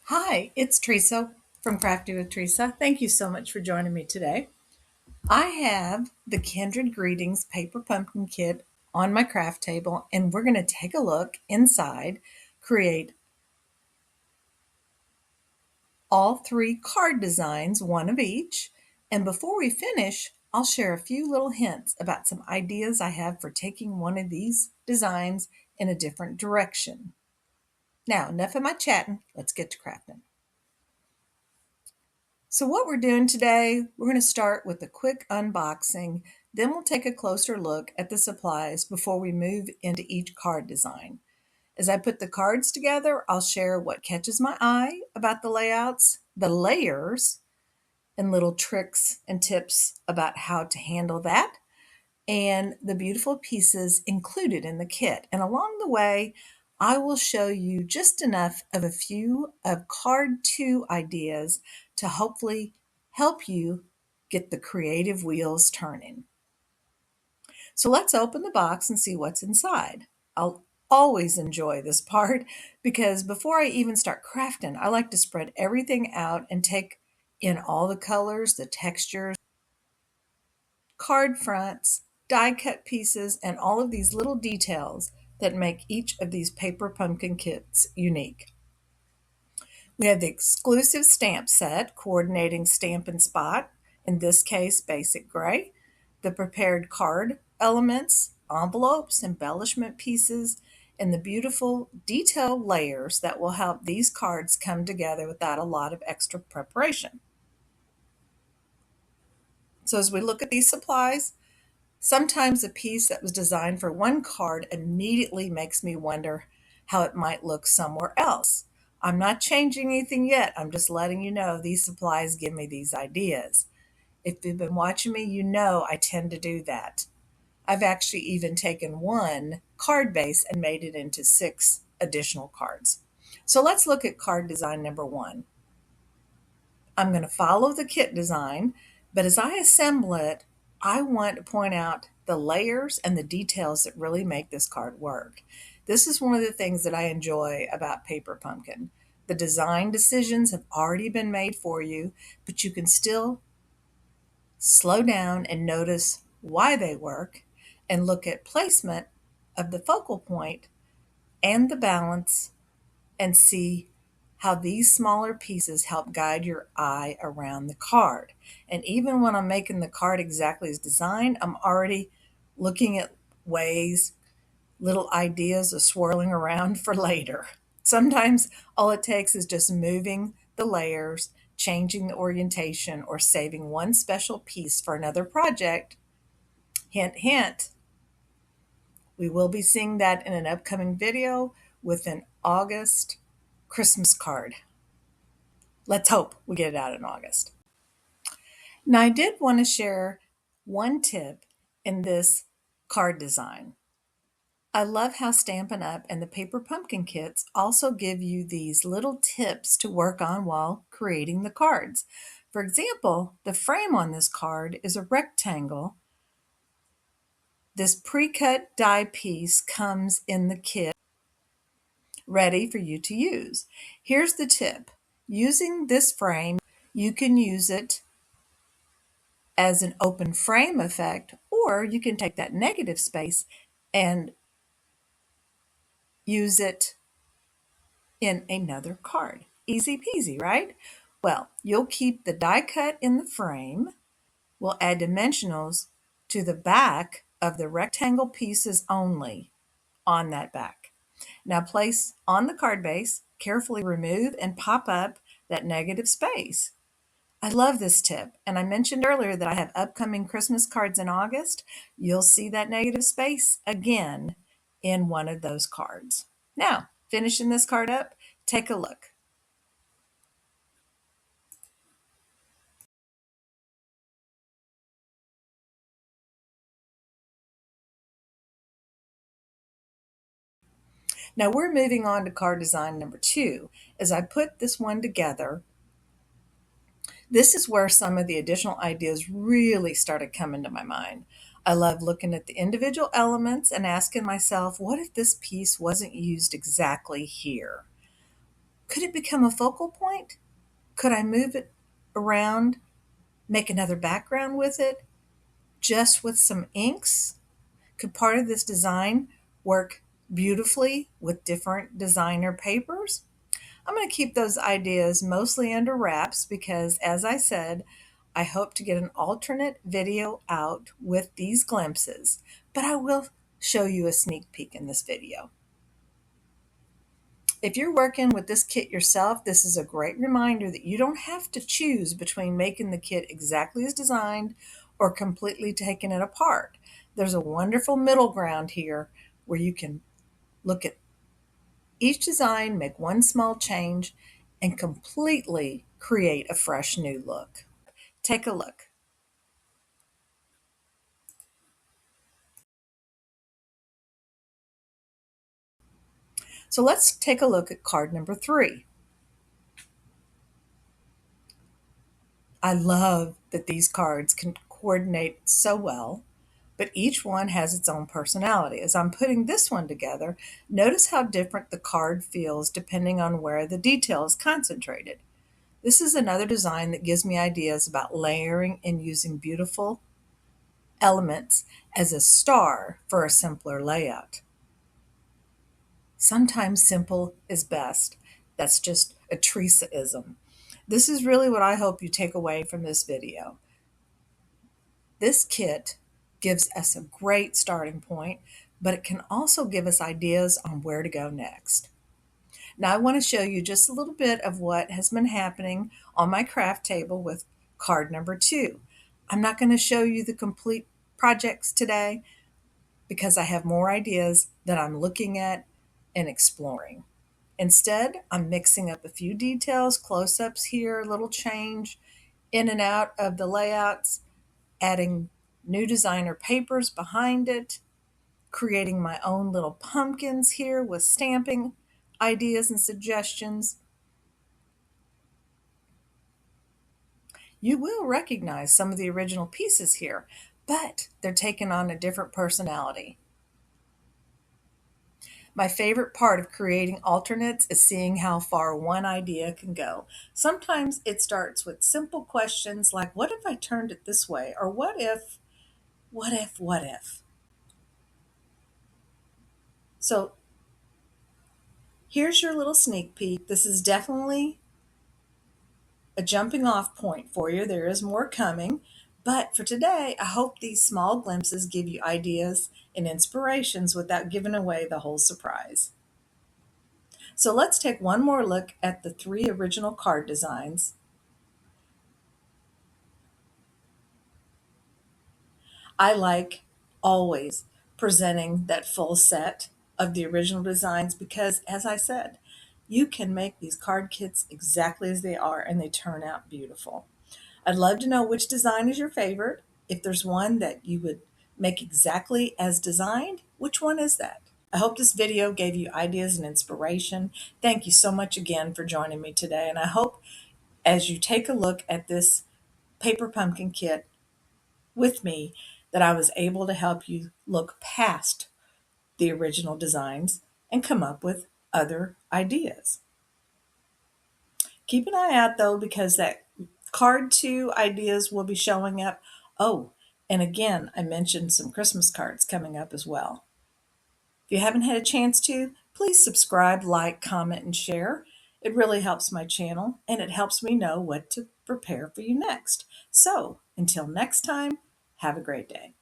Hi, it's Theresa from Crafty with Theresa. Thank you so much for joining me today. I have the Kindred Greetings Paper Pumpkin Kit on my craft table, and we're going to take a look inside, create all three card designs, one of each. And before we finish, I'll share a few little hints about some ideas I have for taking one of these designs in a different direction. Now, enough of my chatting, let's get to crafting. So what we're doing today, we're going to start with a quick unboxing, then we'll take a closer look at the supplies before we move into each card design. As I put the cards together, I'll share what catches my eye about the layouts, the layers, and little tricks and tips about how to handle that, and the beautiful pieces included in the kit. And along the way, I will show you just enough of a few of card 2 ideas to hopefully help you get the creative wheels turning. So let's open the box and see what's inside. I'll always enjoy this part because before I even start crafting, I like to spread everything out and take in all the colors, the textures, card fronts, die cut pieces, and all of these little details that make each of these paper pumpkin kits unique. We have the exclusive stamp set, coordinating Stampin' Spot, in this case basic gray, the prepared card elements, envelopes, embellishment pieces, and the beautiful detailed layers that will help these cards come together without a lot of extra preparation. So as we look at these supplies, sometimes a piece that was designed for one card immediately makes me wonder how it might look somewhere else. I'm not changing anything yet. I'm just letting you know these supplies give me these ideas. If you've been watching me, you know I tend to do that. I've actually even taken one card base and made it into 6 additional cards. So let's look at card design number 1. I'm going to follow the kit design, but as I assemble it, I want to point out the layers and the details that really make this card work. This is one of the things that I enjoy about Paper Pumpkin. The design decisions have already been made for you, but you can still slow down and notice why they work and look at placement of the focal point and the balance and see how these smaller pieces help guide your eye around the card. And even when I'm making the card exactly as designed, I'm already looking at ways, little ideas are swirling around for later. Sometimes all it takes is just moving the layers, changing the orientation, or saving one special piece for another project. Hint, hint, we will be seeing that in an upcoming video with an August Christmas card. Let's hope we get it out in August. Now, I did want to share one tip in this card design. I love how Stampin' Up! And the Paper Pumpkin kits also give you these little tips to work on while creating the cards. For example, the frame on this card is a rectangle. This pre-cut die piece comes in the kit ready for you to use. Here's the tip. Using this frame, you can use it as an open frame effect, or you can take that negative space and use it in another card. Easy peasy, right? Well, you'll keep the die cut in the frame. We'll add dimensionals to the back of the rectangle pieces only on that back. Now place on the card base, carefully remove and pop up that negative space. I love this tip, and I mentioned earlier that I have upcoming Christmas cards in August. You'll see that negative space again in one of those cards. Now, finishing this card up, take a look. Now we're moving on to card design number 2. As I put this one together, this is where some of the additional ideas really started coming to my mind. I love looking at the individual elements and asking myself, what if this piece wasn't used exactly here? Could it become a focal point? Could I move it around, make another background with it, just with some inks? Could part of this design work beautifully with different designer papers? I'm going to keep those ideas mostly under wraps because, as I said, I hope to get an alternate video out with these glimpses, but I will show you a sneak peek in this video. If you're working with this kit yourself, this is a great reminder that you don't have to choose between making the kit exactly as designed or completely taking it apart. There's a wonderful middle ground here where you can look at each design, make one small change, and completely create a fresh new look. Take a look. So let's take a look at card number 3. I love that these cards can coordinate so well, but each one has its own personality. As I'm putting this one together, notice how different the card feels depending on where the detail is concentrated. This is another design that gives me ideas about layering and using beautiful elements as a star for a simpler layout. Sometimes simple is best. That's just a Teresaism. This is really what I hope you take away from this video. This kit gives us a great starting point, but it can also give us ideas on where to go next. Now I want to show you just a little bit of what has been happening on my craft table with card number 2. I'm not going to show you the complete projects today because I have more ideas that I'm looking at and exploring. Instead, I'm mixing up a few details, close-ups here, a little change in and out of the layouts, adding new designer papers behind it, creating my own little pumpkins here with stamping ideas and suggestions. You will recognize some of the original pieces here, but they're taking on a different personality. My favorite part of creating alternates is seeing how far one idea can go. Sometimes it starts with simple questions like, what if I turned it this way? Or what if, what if, what if? So here's your little sneak peek. This is definitely a jumping off point for you. There is more coming. But for today, I hope these small glimpses give you ideas and inspirations without giving away the whole surprise. So let's take one more look at the 3 original card designs. I like always presenting that full set of the original designs because, as I said, you can make these card kits exactly as they are and they turn out beautiful. I'd love to know which design is your favorite. If there's one that you would make exactly as designed, which one is that? I hope this video gave you ideas and inspiration. Thank you so much again for joining me today. And I hope as you take a look at this paper pumpkin kit with me that I was able to help you look past the original designs and come up with other ideas. Keep an eye out though, because that card 2 ideas will be showing up. Oh, and again, I mentioned some Christmas cards coming up as well. If you haven't had a chance to, please subscribe, like, comment, and share. It really helps my channel and it helps me know what to prepare for you next. So until next time, have a great day.